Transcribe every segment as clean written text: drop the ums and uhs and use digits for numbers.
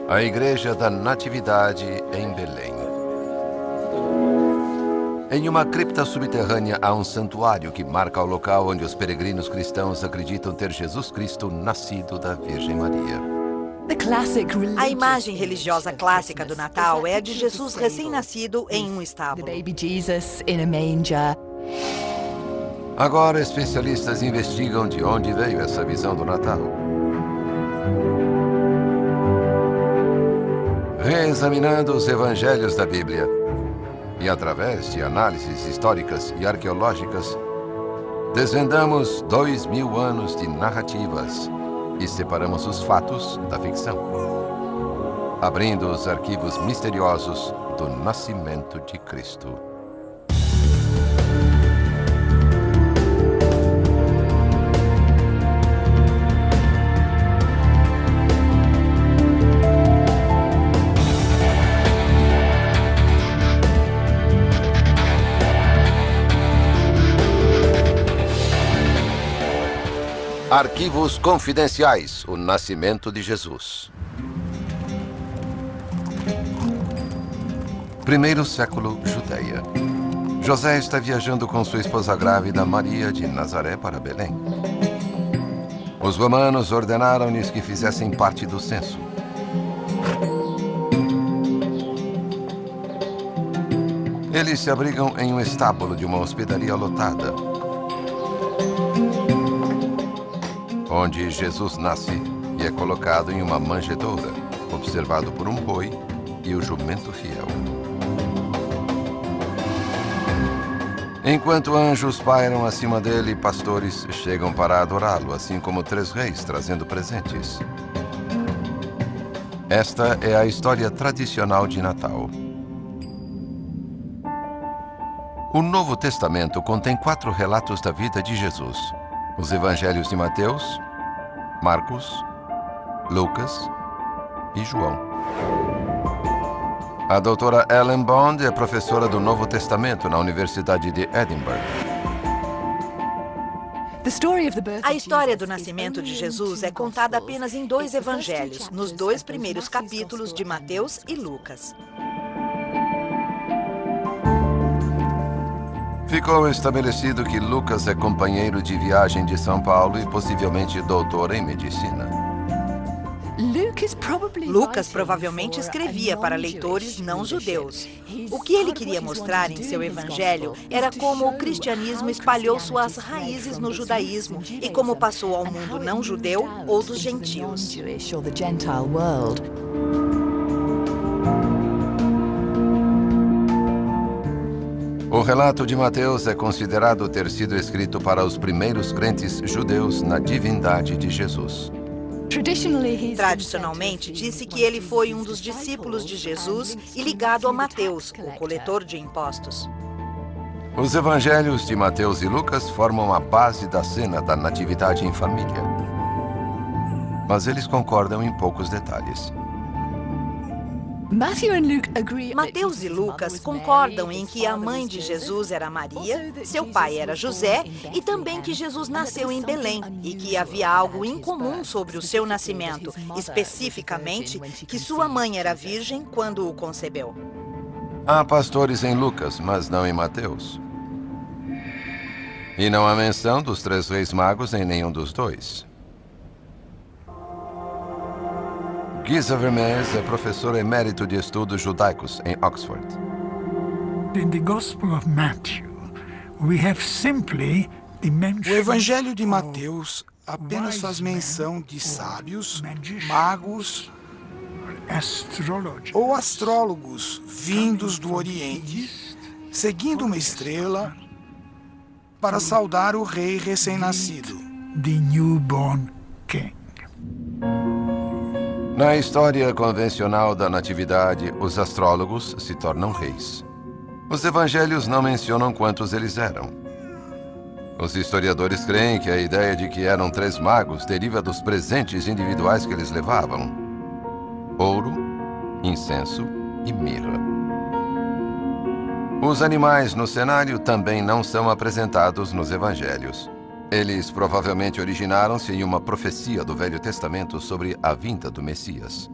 A Igreja da Natividade em Belém. Em uma cripta subterrânea há um santuário que marca o local onde os peregrinos cristãos acreditam ter Jesus Cristo nascido da Virgem Maria. A imagem religiosa clássica do Natal é a de Jesus recém-nascido em um estábulo. Agora, especialistas investigam de onde veio essa visão do Natal. Reexaminando os evangelhos da Bíblia e, através de análises históricas e arqueológicas, desvendamos 2000 anos de narrativas e separamos os fatos da ficção, abrindo os arquivos misteriosos do nascimento de Cristo. Arquivos Confidenciais, o nascimento de Jesus. Primeiro século, Judeia. José está viajando com sua esposa grávida Maria de Nazaré para Belém. Os romanos ordenaram-lhes que fizessem parte do censo. Eles se abrigam em um estábulo de uma hospedaria lotada, onde Jesus nasce e é colocado em uma manjedoura, observado por um boi e o jumento fiel. Enquanto anjos pairam acima dele, pastores chegam para adorá-lo, assim como 3 reis trazendo presentes. Esta é a história tradicional de Natal. O Novo Testamento contém 4 relatos da vida de Jesus: os evangelhos de Mateus, Marcos, Lucas e João. A doutora Ellen Bond é professora do Novo Testamento na Universidade de Edinburgh. A história do nascimento de Jesus é contada apenas em 2 evangelhos, nos 2 primeiros capítulos de Mateus e Lucas. Ficou estabelecido que Lucas é companheiro de viagem de São Paulo e possivelmente doutor em medicina. Lucas provavelmente escrevia para leitores não judeus. O que ele queria mostrar em seu evangelho era como o cristianismo espalhou suas raízes no judaísmo e como passou ao mundo não judeu ou dos gentios. O relato de Mateus é considerado ter sido escrito para os primeiros crentes judeus na divindade de Jesus. Tradicionalmente, disse que ele foi um dos discípulos de Jesus e ligado a Mateus, o coletor de impostos. Os evangelhos de Mateus e Lucas formam a base da cena da natividade em família. Mas eles concordam em poucos detalhes. Mateus e Lucas concordam em que a mãe de Jesus era Maria, seu pai era José e também que Jesus nasceu em Belém e que havia algo incomum sobre o seu nascimento, especificamente que sua mãe era virgem quando o concebeu. Há pastores em Lucas, mas não em Mateus. E não há menção dos 3 reis magos em nenhum dos 2. Giza Vermes é professor emérito de estudos judaicos em Oxford. O Evangelho de Mateus apenas faz menção de sábios, magos ou astrólogos vindos do Oriente, seguindo uma estrela para saudar o rei recém-nascido. Na história convencional da natividade, os astrólogos se tornam reis. Os evangelhos não mencionam quantos eles eram. Os historiadores creem que a ideia de que eram 3 magos deriva dos presentes individuais que eles levavam: ouro, incenso e mirra. Os animais no cenário também não são apresentados nos evangelhos. Eles provavelmente originaram-se em uma profecia do Velho Testamento sobre a vinda do Messias.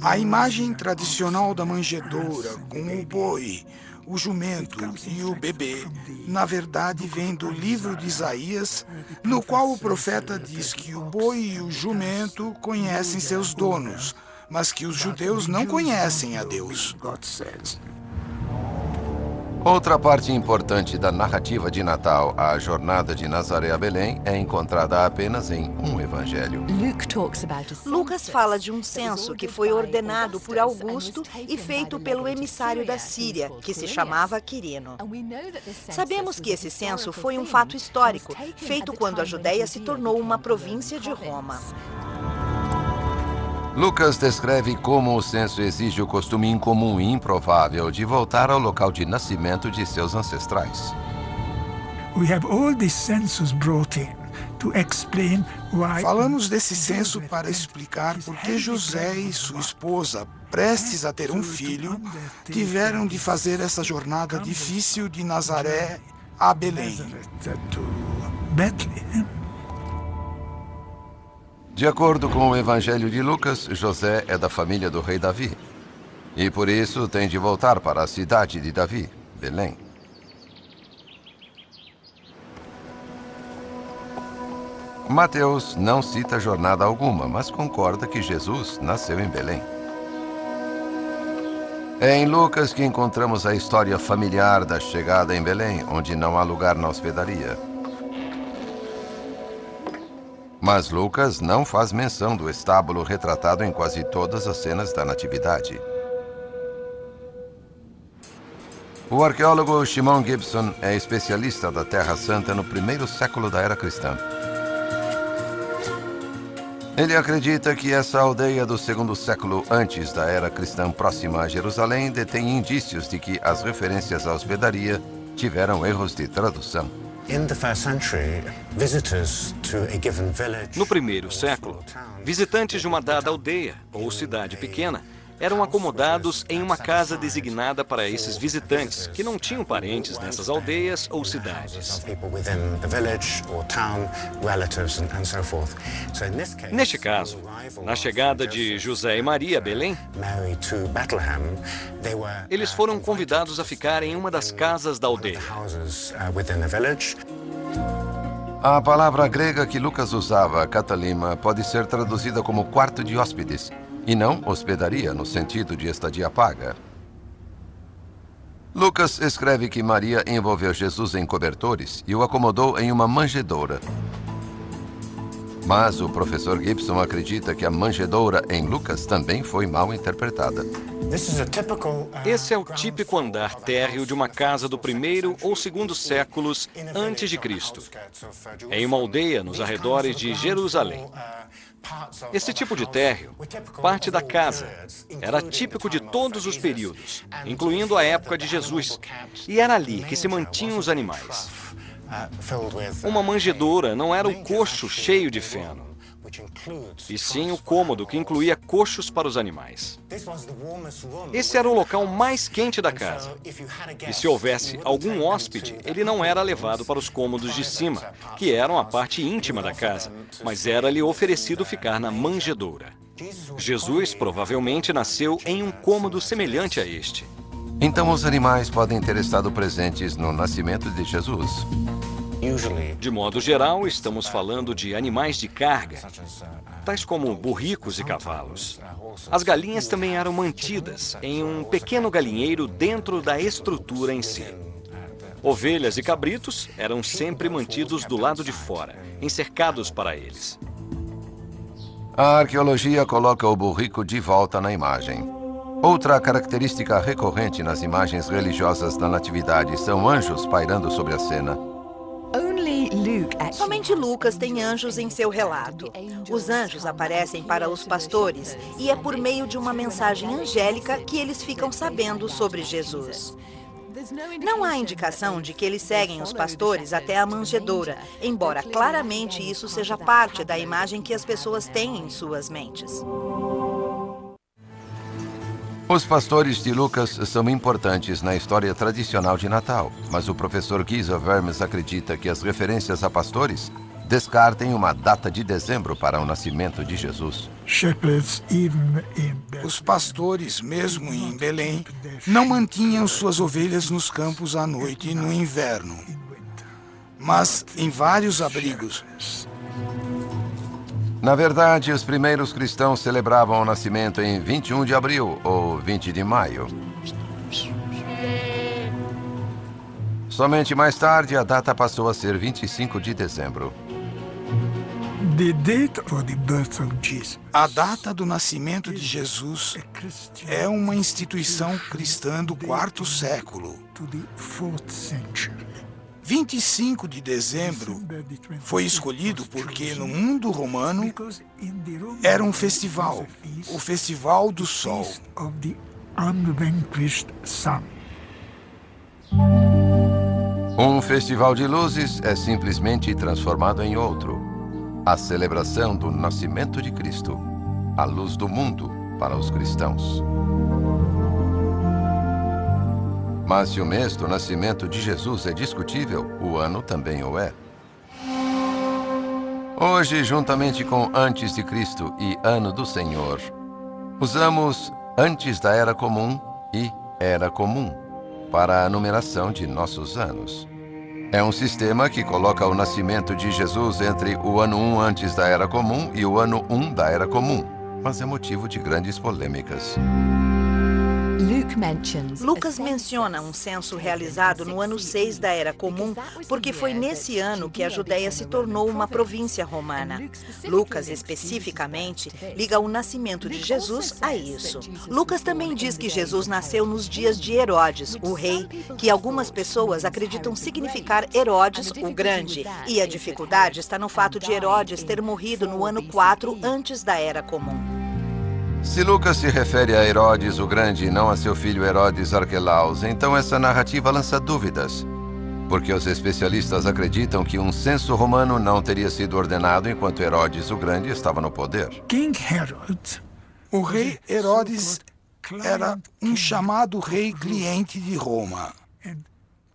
A imagem tradicional da manjedoura, com o boi, o jumento e o bebê, na verdade vem do livro de Isaías, no qual o profeta diz que o boi e o jumento conhecem seus donos, mas que os judeus não conhecem a Deus. Outra parte importante da narrativa de Natal, a jornada de Nazaré a Belém, é encontrada apenas em um evangelho. Lucas fala de um censo que foi ordenado por Augusto e feito pelo emissário da Síria, que se chamava Quirino. Sabemos que esse censo foi um fato histórico, feito quando a Judéia se tornou uma província de Roma. Lucas descreve como o censo exige o costume incomum e improvável de voltar ao local de nascimento de seus ancestrais. Falamos desse censo para explicar por que José e sua esposa, prestes a ter um filho, tiveram de fazer essa jornada difícil de Nazaré a Belém. De acordo com o Evangelho de Lucas, José é da família do rei Davi. E por isso tem de voltar para a cidade de Davi, Belém. Mateus não cita jornada alguma, mas concorda que Jesus nasceu em Belém. É em Lucas que encontramos a história familiar da chegada em Belém, onde não há lugar na hospedaria. Mas Lucas não faz menção do estábulo retratado em quase todas as cenas da Natividade. O arqueólogo Shimon Gibson é especialista da Terra Santa no primeiro século da Era Cristã. Ele acredita que essa aldeia do segundo século antes da Era Cristã próxima a Jerusalém detém indícios de que as referências à hospedaria tiveram erros de tradução. No primeiro século, visitantes de uma dada aldeia ou cidade pequena eram acomodados em uma casa designada para esses visitantes, que não tinham parentes nessas aldeias ou cidades. Neste caso, na chegada de José e Maria a Belém, eles foram convidados a ficar em uma das casas da aldeia. A palavra grega que Lucas usava, katalima, pode ser traduzida como quarto de hóspedes, e não hospedaria no sentido de estadia paga. Lucas escreve que Maria envolveu Jesus em cobertores e o acomodou em uma manjedoura. Mas o professor Gibson acredita que a manjedoura em Lucas também foi mal interpretada. Esse é o típico andar térreo de uma casa do primeiro ou segundo séculos antes de Cristo, em uma aldeia nos arredores de Jerusalém. Esse tipo de térreo, parte da casa, era típico de todos os períodos, incluindo a época de Jesus, e era ali que se mantinham os animais. Uma manjedoura não era o coxo cheio de feno, e sim o cômodo que incluía coxos para os animais. Esse era o local mais quente da casa, e se houvesse algum hóspede, ele não era levado para os cômodos de cima, que eram a parte íntima da casa, mas era-lhe oferecido ficar na manjedoura. Jesus provavelmente nasceu em um cômodo semelhante a este. Então os animais podem ter estado presentes no nascimento de Jesus. De modo geral, estamos falando de animais de carga, tais como burricos e cavalos. As galinhas também eram mantidas em um pequeno galinheiro dentro da estrutura em si. Ovelhas e cabritos eram sempre mantidos do lado de fora, encercados para eles. A arqueologia coloca o burrico de volta na imagem. Outra característica recorrente nas imagens religiosas da Natividade são anjos pairando sobre a cena. Somente Lucas tem anjos em seu relato. Os anjos aparecem para os pastores e é por meio de uma mensagem angélica que eles ficam sabendo sobre Jesus. Não há indicação de que eles seguem os pastores até a manjedoura, embora claramente isso seja parte da imagem que as pessoas têm em suas mentes. Os pastores de Lucas são importantes na história tradicional de Natal, mas o professor Giza Vermes acredita que as referências a pastores descartem uma data de dezembro para o nascimento de Jesus. Os pastores, mesmo em Belém, não mantinham suas ovelhas nos campos à noite no inverno, mas em vários abrigos. Na verdade, os primeiros cristãos celebravam o nascimento em 21 de abril ou 20 de maio. Somente mais tarde, a data passou a ser 25 de dezembro. A data do nascimento de Jesus é uma instituição cristã do quarto século. 25 de dezembro foi escolhido porque no mundo romano era um festival, o Festival do Sol. Um festival de luzes é simplesmente transformado em outro. A celebração do nascimento de Cristo, a luz do mundo para os cristãos. Mas se o mês do nascimento de Jesus é discutível, o ano também o é. Hoje, juntamente com Antes de Cristo e Ano do Senhor, usamos Antes da Era Comum e Era Comum para a numeração de nossos anos. É um sistema que coloca o nascimento de Jesus entre o ano 1 antes da Era Comum e o ano 1 da Era Comum, mas é motivo de grandes polêmicas. Lucas menciona um censo realizado no ano 6 da Era Comum, porque foi nesse ano que a Judéia se tornou uma província romana. Lucas, especificamente, liga o nascimento de Jesus a isso. Lucas também diz que Jesus nasceu nos dias de Herodes, o rei, que algumas pessoas acreditam significar Herodes o Grande, e a dificuldade está no fato de Herodes ter morrido no ano 4 antes da Era Comum. Se Lucas se refere a Herodes o Grande e não a seu filho Herodes Arquelaus, então essa narrativa lança dúvidas, porque os especialistas acreditam que um censo romano não teria sido ordenado enquanto Herodes o Grande estava no poder. O rei Herodes era um chamado rei cliente de Roma.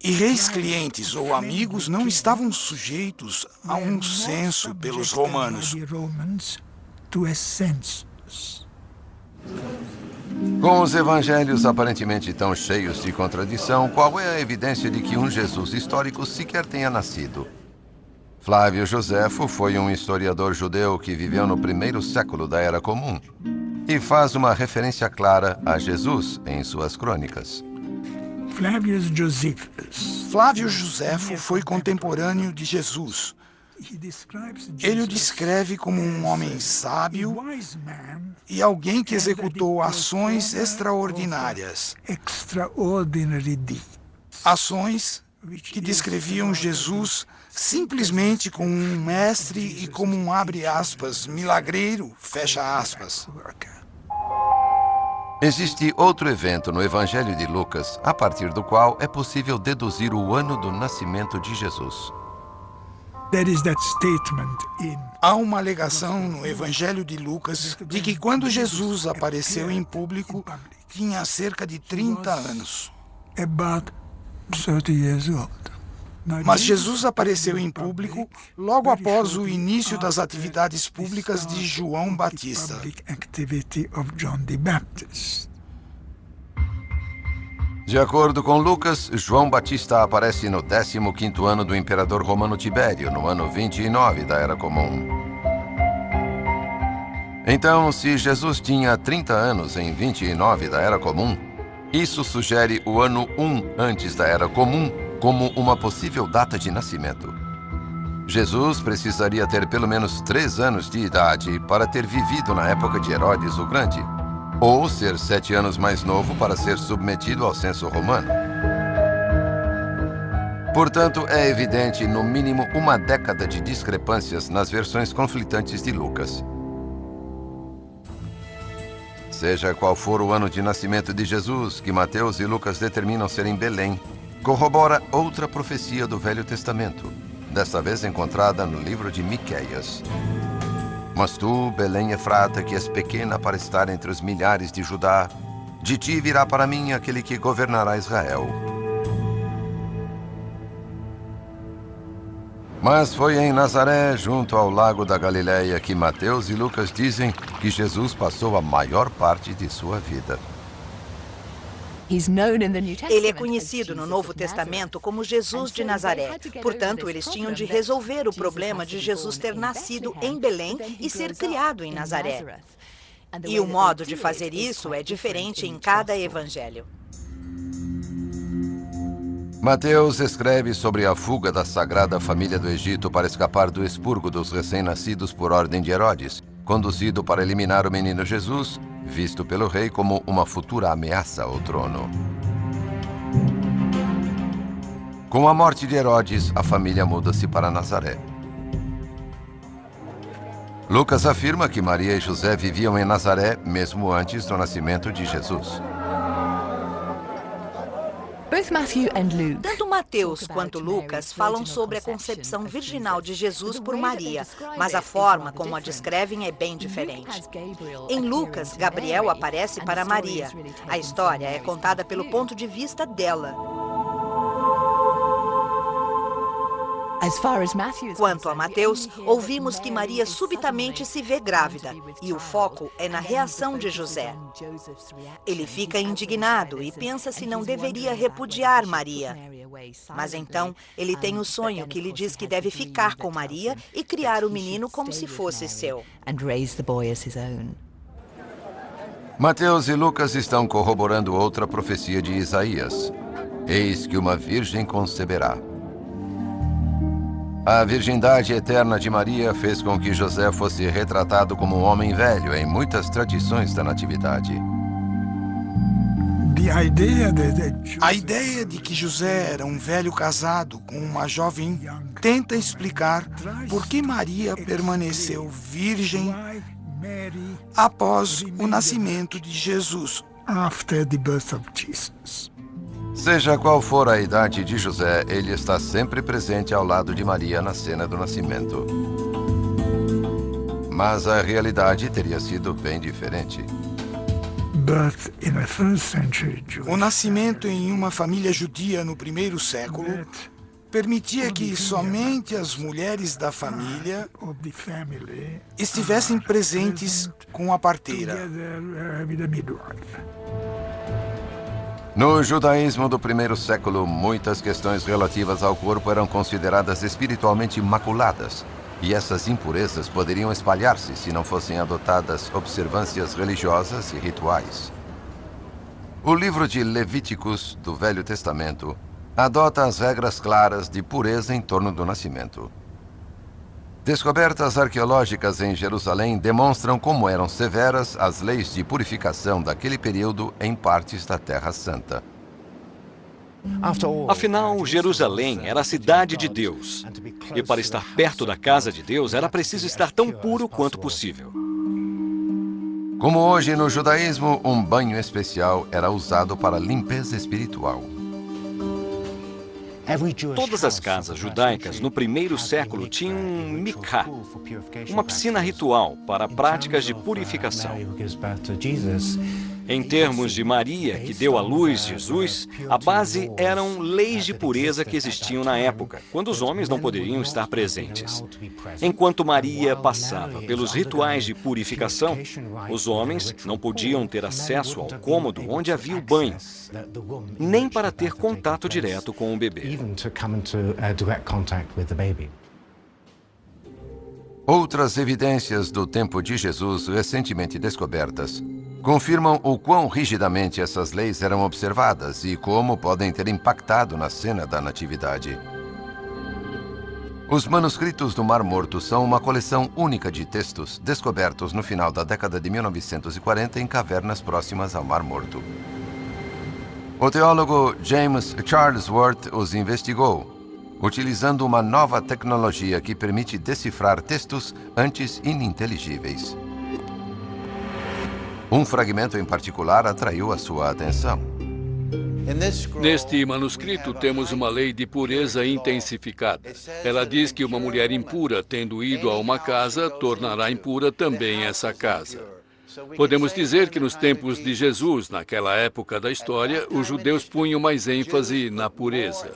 E reis clientes ou amigos não estavam sujeitos a um censo pelos romanos. Com os evangelhos aparentemente tão cheios de contradição, qual é a evidência de que um Jesus histórico sequer tenha nascido? Flávio Joséfo foi um historiador judeu que viveu no primeiro século da Era Comum e faz uma referência clara a Jesus em suas crônicas. Flávio Joséfo foi contemporâneo de Jesus. Ele o descreve como um homem sábio e alguém que executou ações extraordinárias. Ações que descreviam Jesus simplesmente como um mestre e como um, abre aspas, milagreiro, fecha aspas. Existe outro evento no Evangelho de Lucas, a partir do qual é possível deduzir o ano do nascimento de Jesus. Há uma alegação no Evangelho de Lucas de que quando Jesus apareceu em público, tinha cerca de 30 anos. Mas Jesus apareceu em público logo após o início das atividades públicas de João Batista. De acordo com Lucas, João Batista aparece no 15º ano do imperador romano Tibério, no ano 29 da Era Comum. Então, se Jesus tinha 30 anos em 29 da Era Comum, isso sugere o ano 1 antes da Era Comum como uma possível data de nascimento. Jesus precisaria ter pelo menos 3 anos de idade para ter vivido na época de Herodes o Grande, ou ser 7 anos mais novo para ser submetido ao censo romano. Portanto, é evidente, no mínimo, uma década de discrepâncias nas versões conflitantes de Lucas. Seja qual for o ano de nascimento de Jesus, que Mateus e Lucas determinam ser em Belém, corrobora outra profecia do Velho Testamento, desta vez encontrada no livro de Miqueias. Mas tu, Belém Efrata, que és pequena para estar entre os milhares de Judá, De ti virá para mim aquele que governará Israel. Mas foi em Nazaré, junto ao lago da Galileia, que Mateus e Lucas dizem que Jesus passou a maior parte de sua vida. Ele é conhecido no Novo Testamento como Jesus de Nazaré. Portanto, eles tinham de resolver o problema de Jesus ter nascido em Belém e ser criado em Nazaré. E o modo de fazer isso é diferente em cada evangelho. Mateus escreve sobre a fuga da Sagrada Família do Egito para escapar do expurgo dos recém-nascidos por ordem de Herodes, conduzido para eliminar o menino Jesus, visto pelo rei como uma futura ameaça ao trono. Com a morte de Herodes, a família muda-se para Nazaré. Lucas afirma que Maria e José viviam em Nazaré mesmo antes do nascimento de Jesus. Tanto Mateus quanto Lucas falam sobre a concepção virginal de Jesus por Maria, mas a forma como a descrevem é bem diferente. Em Lucas, Gabriel aparece para Maria. A história é contada pelo ponto de vista dela. Quanto a Mateus, ouvimos que Maria subitamente se vê grávida, e o foco é na reação de José. Ele fica indignado e pensa se não deveria repudiar Maria. Mas então, ele tem o sonho que lhe diz que deve ficar com Maria e criar o menino como se fosse seu. Mateus e Lucas estão corroborando outra profecia de Isaías. Eis que uma virgem conceberá. A virgindade eterna de Maria fez com que José fosse retratado como um homem velho em muitas tradições da natividade. A ideia de que José era um velho casado com uma jovem tenta explicar por que Maria permaneceu virgem após o nascimento de Jesus. Seja qual for a idade de José, ele está sempre presente ao lado de Maria na cena do nascimento. Mas a realidade teria sido bem diferente. O nascimento em uma família judia no primeiro século permitia que somente as mulheres da família estivessem presentes com a parteira. No judaísmo do primeiro século, muitas questões relativas ao corpo eram consideradas espiritualmente maculadas, e essas impurezas poderiam espalhar-se se não fossem adotadas observâncias religiosas e rituais. O livro de Levíticos, do Velho Testamento, adota as regras claras de pureza em torno do nascimento. Descobertas arqueológicas em Jerusalém demonstram como eram severas as leis de purificação daquele período em partes da Terra Santa. Afinal, Jerusalém era a cidade de Deus. E para estar perto da casa de Deus, era preciso estar tão puro quanto possível. Como hoje no judaísmo, um banho especial era usado para limpeza espiritual. Todas as casas judaicas no primeiro século tinham um mikvah, uma piscina ritual para práticas de purificação. Em termos de Maria, que deu à luz Jesus, a base eram leis de pureza que existiam na época, quando os homens não poderiam estar presentes. Enquanto Maria passava pelos rituais de purificação, os homens não podiam ter acesso ao cômodo onde havia o banho, nem para ter contato direto com o bebê. Outras evidências do tempo de Jesus recentemente descobertas confirmam o quão rigidamente essas leis eram observadas e como podem ter impactado na cena da Natividade. Os manuscritos do Mar Morto são uma coleção única de textos descobertos no final da década de 1940 em cavernas próximas ao Mar Morto. O teólogo James Charlesworth os investigou, utilizando uma nova tecnologia que permite decifrar textos antes ininteligíveis. Um fragmento em particular atraiu a sua atenção. Neste manuscrito temos uma lei de pureza intensificada. Ela diz que uma mulher impura, tendo ido a uma casa, tornará impura também essa casa. Podemos dizer que nos tempos de Jesus, naquela época da história, os judeus punham mais ênfase na pureza.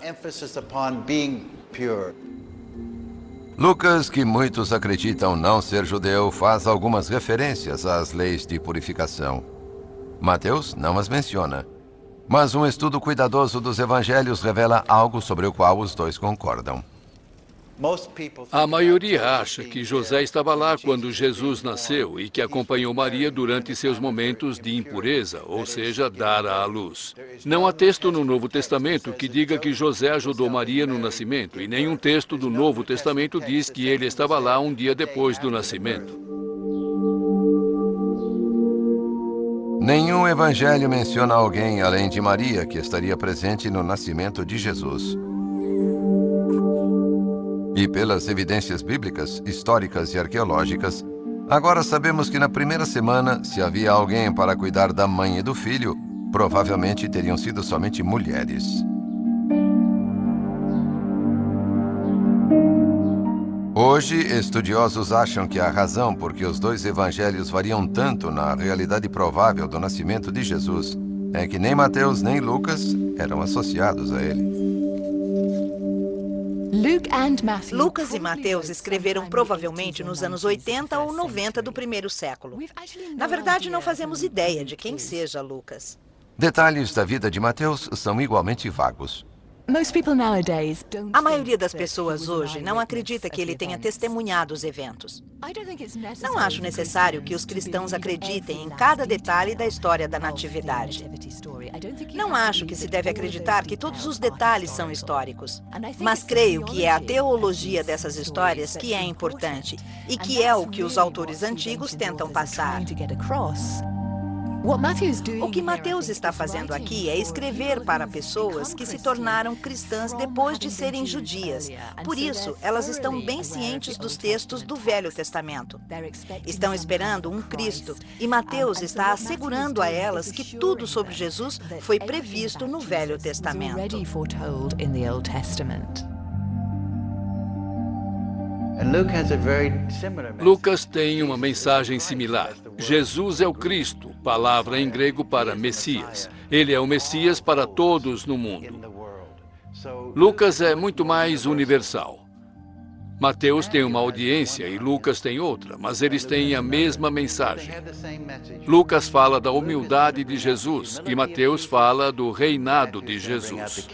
Lucas, que muitos acreditam não ser judeu, faz algumas referências às leis de purificação. Mateus não as menciona, mas um estudo cuidadoso dos evangelhos revela algo sobre o qual os dois concordam. A maioria acha que José estava lá quando Jesus nasceu e que acompanhou Maria durante seus momentos de impureza, ou seja, dar à luz. Não há texto no Novo Testamento que diga que José ajudou Maria no nascimento, e nenhum texto do Novo Testamento diz que ele estava lá um dia depois do nascimento. Nenhum evangelho menciona alguém além de Maria que estaria presente no nascimento de Jesus. E pelas evidências bíblicas, históricas e arqueológicas, agora sabemos que na primeira semana, se havia alguém para cuidar da mãe e do filho, provavelmente teriam sido somente mulheres. Hoje, estudiosos acham que a razão por que os dois evangelhos variam tanto na realidade provável do nascimento de Jesus é que nem Mateus nem Lucas eram associados a ele. Lucas e Mateus escreveram provavelmente nos anos 80 ou 90 do primeiro século. Na verdade, não fazemos ideia de quem seja Lucas. Detalhes da vida de Mateus são igualmente vagos. A maioria das pessoas hoje não acredita que ele tenha testemunhado os eventos. Não acho necessário que os cristãos acreditem em cada detalhe da história da Natividade. Não acho que se deve acreditar que todos os detalhes são históricos. Mas creio que é a teologia dessas histórias que é importante e que é o que os autores antigos tentam passar. O que Mateus está fazendo aqui é escrever para pessoas que se tornaram cristãs depois de serem judias. Por isso, elas estão bem cientes dos textos do Velho Testamento. Estão esperando um Cristo, e Mateus está assegurando a elas que tudo sobre Jesus foi previsto no Velho Testamento. Lucas tem uma mensagem similar. Jesus é o Cristo, palavra em grego para Messias. Ele é o Messias para todos no mundo. Lucas é muito mais universal. Mateus tem uma audiência e Lucas tem outra, mas eles têm a mesma mensagem. Lucas fala da humildade de Jesus e Mateus fala do reinado de Jesus.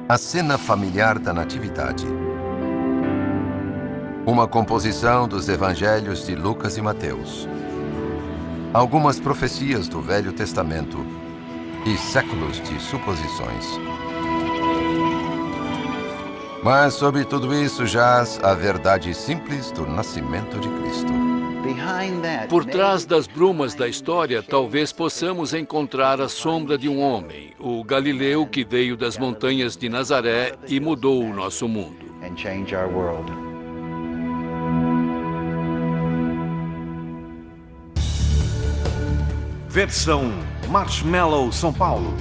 A cena familiar da Natividade. Uma composição dos evangelhos de Lucas e Mateus. Algumas profecias do Velho Testamento e séculos de suposições. Mas sobre tudo isso jaz a verdade simples do nascimento de Cristo. Por trás das brumas da história, talvez possamos encontrar a sombra de um homem, o Galileu que veio das montanhas de Nazaré e mudou o nosso mundo. Versão Marshmallow São Paulo.